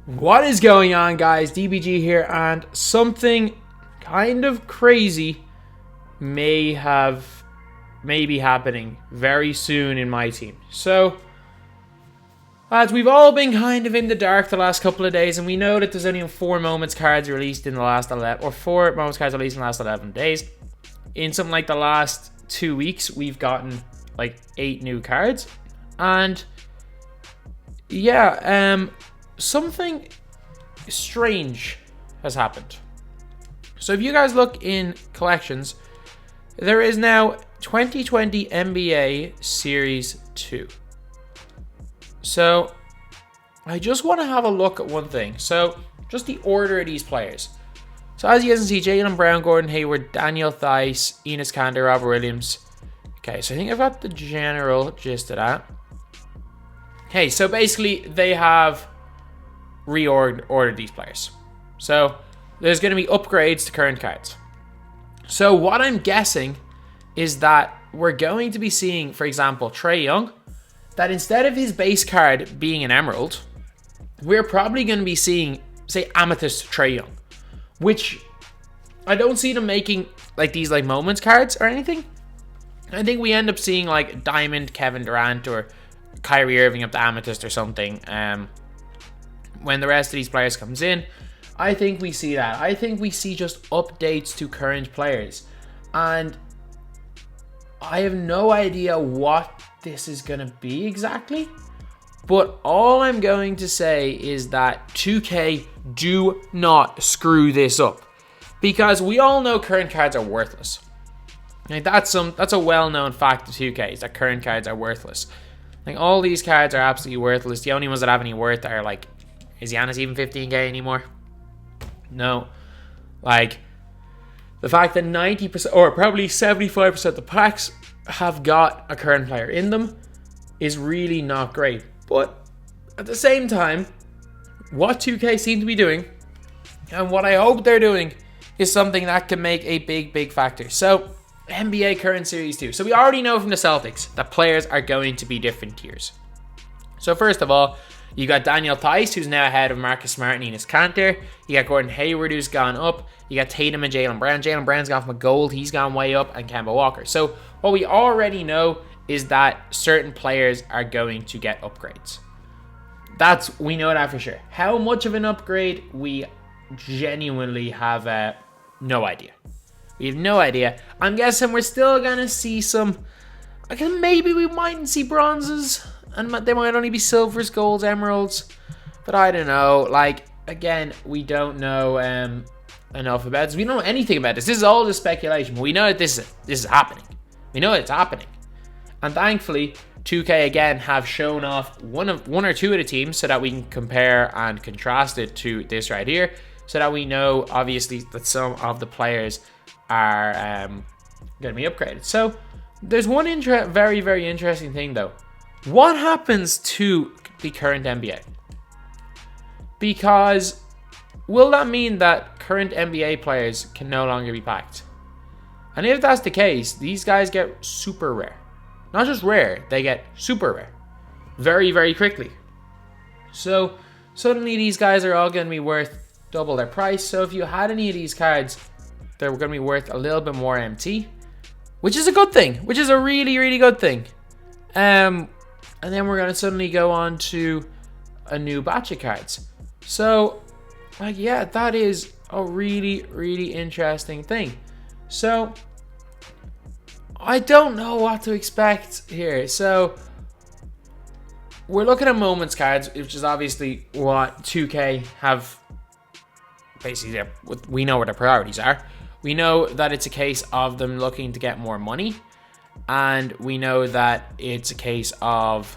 What is going on, guys? DBG here, and something kind of crazy may be happening very soon in my team. So, as we've all been kind of in the dark the last couple of days, and we know that there's only 4 moments cards released in the last 11, or 4 moments cards released in the last 11 days. In something like the last 2 weeks, we've gotten like 8 new cards, and yeah, something strange has happened. So if you guys look in collections, there is now 2020 NBA Series 2. So I just want to have a look at one thing. So just the order of these players. So as you guys can see, Jaylen Brown, Gordon Hayward, Daniel Theis, Enes Kanter, Robert Williams. Okay, so I think I've got the general gist of that. Okay, so basically they have reordered these players. So there's going to be upgrades to current cards. So what I'm guessing is that we're going to be seeing, for example, Trae Young, that instead of his base card being an emerald, we're probably going to be seeing, say, amethyst Trae Young, which I don't see them making like these like moments cards or anything. I think we end up seeing like diamond Kevin Durant or Kyrie Irving up to amethyst or something when the rest of these players comes in. I think we see that. I think we see just updates to current players, and I have no idea what this is going to be exactly, but all I'm going to say is that 2K, do not screw this up, because we all know current cards are worthless. Like that's a well-known fact of 2K, is that current cards are worthless. Like all these cards are absolutely worthless. The only ones that have any worth are like, is Giannis even 15k anymore? No. Like the fact that 90% or probably 75% of the packs have got a current player in them is really not great. But at the same time, what 2K seem to be doing, and what I hope they're doing, is something that can make a big factor. So NBA current series 2. So we already know from the Celtics that players are going to be different tiers. So first of all, you got Daniel Theis, who's now ahead of Marcus Smart and Enes Kanter. You got Gordon Hayward, who's gone up. You got Tatum and Jaylen Brown. Jaylen Brown's gone from a gold, he's gone way up, and Kemba Walker. So what we already know is that certain players are going to get upgrades. We know that for sure. How much of an upgrade, we genuinely have no idea. We have no idea. I'm guessing we're still going to see some, I guess maybe we mightn't see bronzes, and they might only be silvers, golds, emeralds, but I don't know. Like, again, we don't know enough about this. We don't know anything about this. This is all just speculation, but we know that this is happening. We know it's happening. And thankfully, 2K again have shown off one or two of the teams so that we can compare and contrast it to this right here, so that we know obviously that some of the players are going to be upgraded. So there's one very interesting thing though. What happens to the current NBA? Because will that mean that current NBA players can no longer be packed? And if that's the case, these guys get super rare. Not just rare, they get super rare very quickly. So suddenly these guys are all going to be worth double their price. So if you had any of these cards, they're going to be worth a little bit more MT, which is a good thing, which is a really good thing. And then we're going to suddenly go on to a new batch of cards. So like, yeah, that is a really interesting thing. So I don't know what to expect here. So we're looking at moments cards, which is obviously what 2K have. Basically, we know what their priorities are. We know that it's a case of them looking to get more money, and we know that it's a case of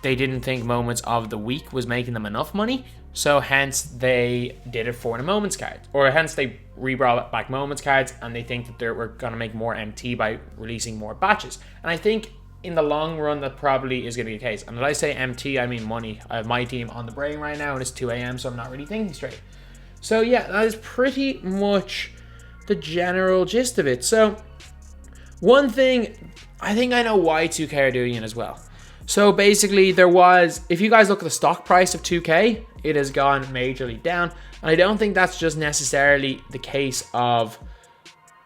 they didn't think moments of the week was making them enough money, so hence they did it for the moments card, or hence they brought back moments cards, and they think that we're going to make more MT by releasing more batches. And I think in the long run that probably is going to be the case. And when I say MT, I mean money. I have my team on the brain right now and it's 2 a.m, so I'm not really thinking straight. So yeah, that is pretty much the general gist of it. So one thing, I think I know why 2K are doing it as well. So basically there was, if you guys look at the stock price of 2K, it has gone majorly down. And I don't think that's just necessarily the case of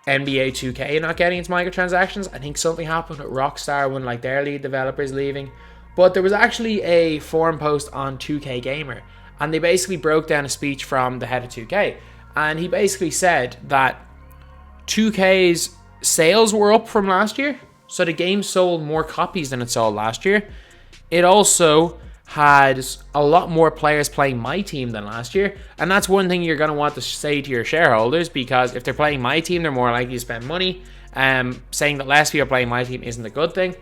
NBA 2K not getting its microtransactions. I think something happened with Rockstar when like their lead developers leaving. But there was actually a forum post on 2K Gamer, and they basically broke down a speech from the head of 2K. And he basically said that 2K's sales were up from last year. So the game sold more copies than it sold last year. It also had a lot more players playing MyTEAM than last year. And that's one thing you're going to want to say to your shareholders, because if they're playing MyTEAM, they're more likely to spend money. Saying that less people are playing MyTEAM isn't a good thing.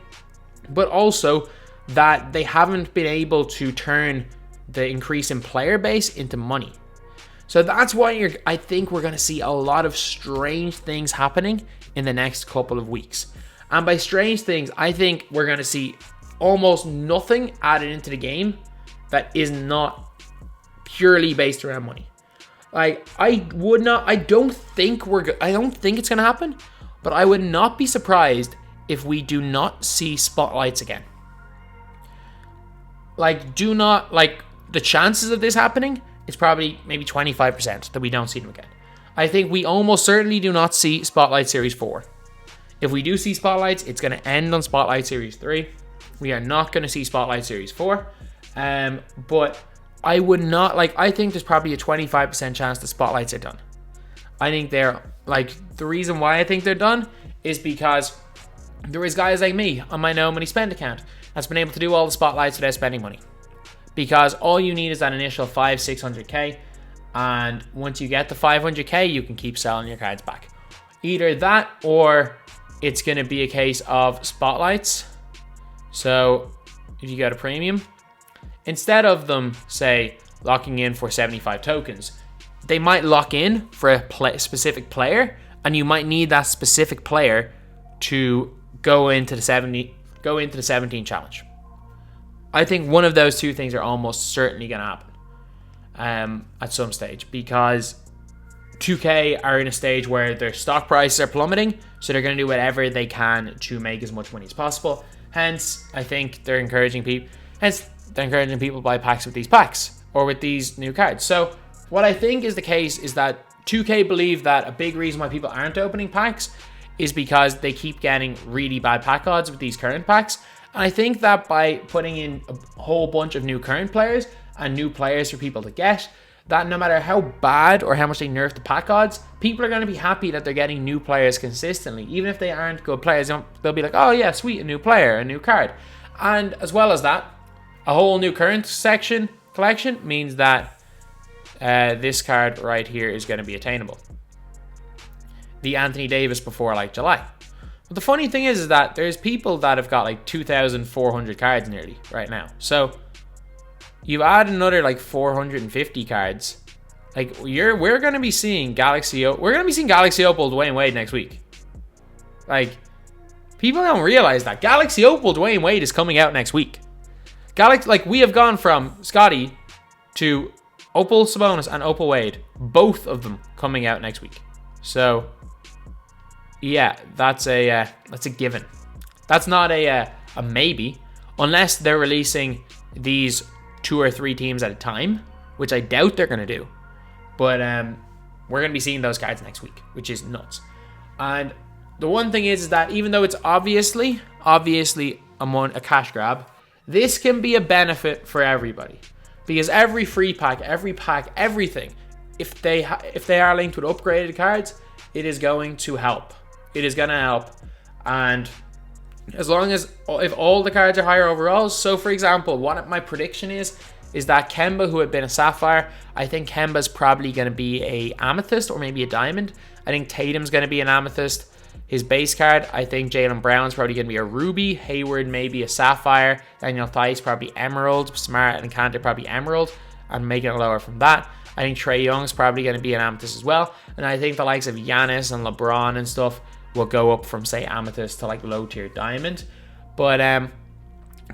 But also that they haven't been able to turn the increase in player base into money. So that's why I think we're going to see a lot of strange things happening in the next couple of weeks. And by strange things, I think we're going to see almost nothing added into the game that is not purely based around money. Like, I don't think it's going to happen, but I would not be surprised if we do not see spotlights again. The chances of this happening is probably maybe 25% that we don't see them again. I think we almost certainly do not see Spotlight Series 4. If we do see Spotlights, it's going to end on Spotlight Series 3. We are not going to see Spotlight Series 4. But I would not, I think there's probably a 25% chance the Spotlights are done. I think they're, the reason why I think they're done is because there is guys like me on my No Money Spend account that's been able to do all the Spotlights without spending money. Because all you need is that initial 500-600k, and once you get the 500k, you can keep selling your cards back. Either that, or it's going to be a case of spotlights. So if you go to premium, instead of them, say, locking in for 75 tokens, they might lock in for a specific player, and you might need that specific player to go into the 17 challenge. I think one of those two things are almost certainly going to happen at some stage, because 2K are in a stage where their stock prices are plummeting, so they're going to do whatever they can to make as much money as possible. Hence, I think they're encouraging people to buy packs with these packs or with these new cards. So what I think is the case is that 2K believe that a big reason why people aren't opening packs is because they keep getting really bad pack odds with these current packs. And I think that by putting in a whole bunch of new current players and new players for people to get, that no matter how bad or how much they nerf the pack odds, people are going to be happy that they're getting new players consistently. Even if they aren't good players, they'll be like, oh yeah, sweet, a new player, a new card. And as well as that, a whole new current section collection means that this card right here is going to be attainable. The Anthony Davis before July. But the funny thing is that there's people that have got 2,400 cards nearly right now. So you add another 450 cards. We're gonna be seeing Galaxy Opal Dwyane Wade next week. People don't realize that Galaxy Opal Dwyane Wade is coming out next week. We have gone from Scotty to Opal Sabonis and Opal Wade, both of them coming out next week. So yeah, that's a given. That's not a maybe, unless they're releasing these 2 or 3 teams at a time, which I doubt they're going to do. But we're going to be seeing those cards next week, which is nuts. And the one thing is that even though it's obviously a cash grab, this can be a benefit for everybody, because every free pack, everything, if they are linked with upgraded cards, it is going to help. It is going to help. And as long as, if all the cards are higher overall, so for example, what my prediction is that Kemba, who had been a Sapphire, I think Kemba's probably going to be a Amethyst or maybe a Diamond. I think Tatum's going to be an Amethyst. His base card, I think Jaylen Brown's probably going to be a Ruby. Hayward maybe a Sapphire. Daniel Theis probably Emerald. Smart and Kanter probably Emerald. And making it lower from that. I think Trae Young's probably going to be an Amethyst as well. And I think the likes of Giannis and LeBron and stuff will go up from, say, Amethyst to low tier Diamond. But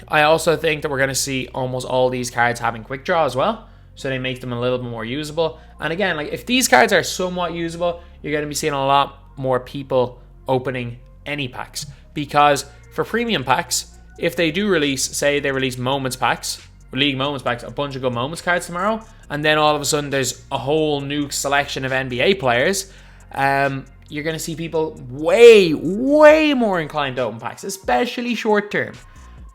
I also think that we're going to see almost all these cards having quick draw as well, so they make them a little bit more usable. And again, if these cards are somewhat usable, you're going to be seeing a lot more people opening any packs, because for premium packs, if they do release, say they release moments packs, league moments packs, a bunch of good moments cards tomorrow, and then all of a sudden there's a whole new selection of NBA players, you're going to see people way more inclined to open packs, especially short term,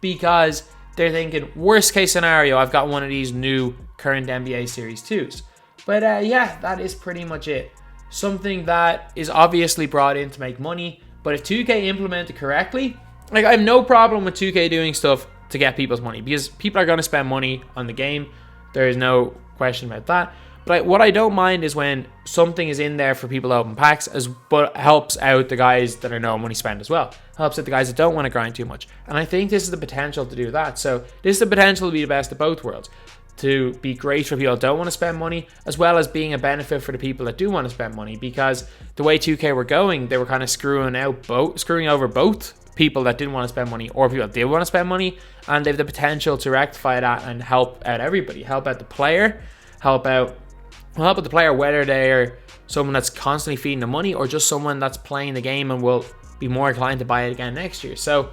because they're thinking, worst case scenario, I've got one of these new current NBA Series 2s. But yeah, that is pretty much it. Something that is obviously brought in to make money, but if 2K implement it correctly, like, I have no problem with 2K doing stuff to get people's money, because people are going to spend money on the game. There is no question about that. But what I don't mind is when something is in there for people to open packs, but helps out the guys that are no money spent as well. Helps out the guys that don't want to grind too much. And I think this is the potential to do that. So this is the potential to be the best of both worlds. To be great for people that don't want to spend money, as well as being a benefit for the people that do want to spend money. Because the way 2K were going, they were kind of screwing over both people that didn't want to spend money or people that did want to spend money. And they have the potential to rectify that and help out everybody. Help out the player, help out the player, whether they're someone that's constantly feeding the money or just someone that's playing the game and will be more inclined to buy it again next year. So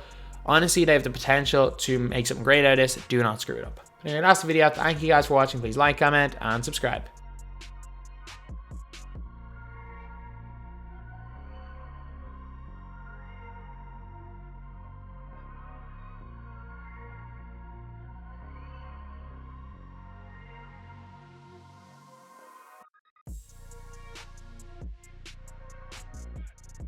honestly, they have the potential to make something great out of this. Do not screw it up. Anyway, that's the video. Thank you guys for watching. Please like, comment, and subscribe.